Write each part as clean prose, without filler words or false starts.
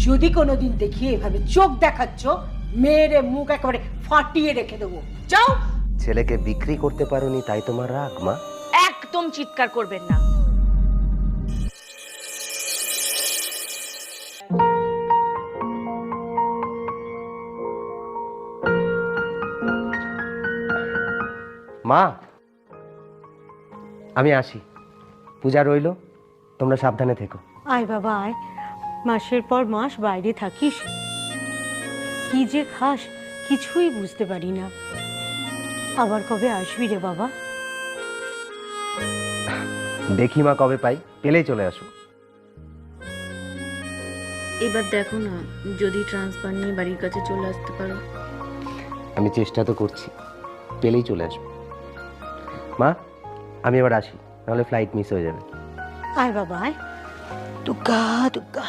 যদি কোনোদিন দেখি এভাবে চোখ দেখাচ্ছ, মেয়েরে মুখ একেবারে ফাটিয়ে রেখে দেবো। যাও। ছেলেকে বিক্রি করতে পারোনি তাই তোমার রাগ মা? একদম চিৎকার করবেন না। মা আমি আসি, পূজা রইলো, তোমরা সাবধানে থেকো। আয় বাবা আয়, মাসের পর মাস বাইরে থাকিস, কি যে খাস কিছুই বুঝতে পারি না। আবার কবে আসবি রে বাবা? দেখি মা কবে পাই, পেলেই চলে আসো। এবার দেখো না, যদি ট্রান্সফার নিয়ে বাড়ির কাছে চলে আসতে পারো। আমি চেষ্টা তো করছি, পেলেই চলে আসবো। মা আমি এবার আসি, নাহলে ফ্লাইট মিস হয়ে যাবে। আয় বাবা আয়, দুগ্গা দুগ্গা।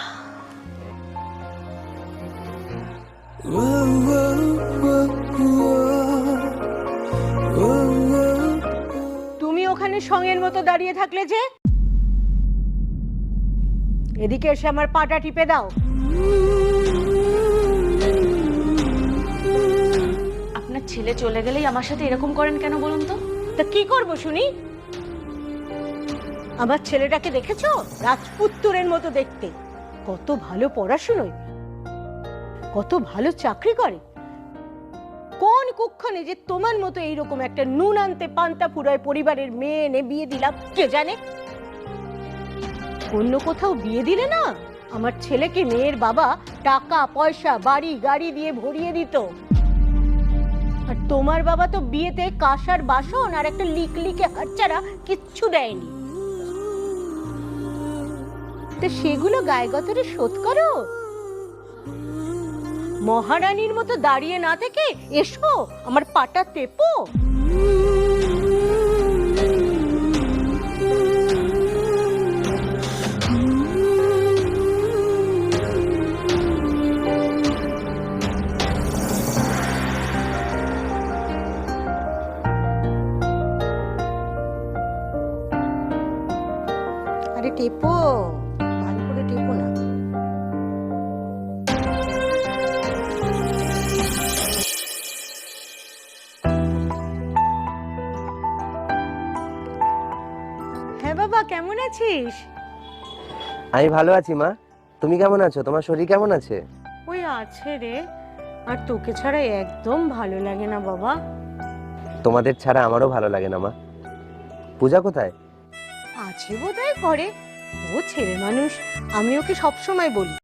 তুমি ওখানে সঙ্গের মতো দাঁড়িয়ে থাকলে যে, এদিকে এসে আমার পাটা টিপে দাও। আপনার ছেলে চলে গেলেই আমার সাথে এরকম করেন কেন বলুন তো? তা কি করবো শুনি? আমার ছেলেটাকে দেখেছো? রাজপুত্তরের মতো দেখতে, কত ভালো পড়াশুনোয়, কত ভালো চাকরি করে। কোন কুক্ষণে যে তোমার মতো এইরকম একটা নুন আনতে পান্তা ফুরায় পরিবারের মেয়ে এনে বিয়ে দিলাম কে জানে। অন্য কোথাও বিয়ে দিলে না, আমার ছেলেকে মেয়ের বাবা টাকা পয়সা বাড়ি গাড়ি দিয়ে ভরিয়ে দিত। আর তোমার বাবা তো বিয়েতে কাঁসার বাসন আর একটা লিকলিকে হাত ছাড়া কিচ্ছু দেয়নি। তো সেগুলো গায়ে গতরে শোধ করো। মহারানীর মতো দাঁড়িয়ে না থেকে এসো আমার পাটা টেপো। আরে টেপো, ভালো করে টেপো না। হ্যাঁ বাবা, কেমন আছিস? আমি ভালো আছি মা, তুমি কেমন আছো? তোমার শরীর কেমন আছে? ওই আছে রে, আর তোকে ছাড়া একদম ভালো লাগে না বাবা। তোমাদের ছাড়া আমারও ভালো লাগে না মা। পূজা কোথায়? আছে বোধহয় ঘরে, ও ছেলে মানুষ, আমি ওকে সবসময় বলি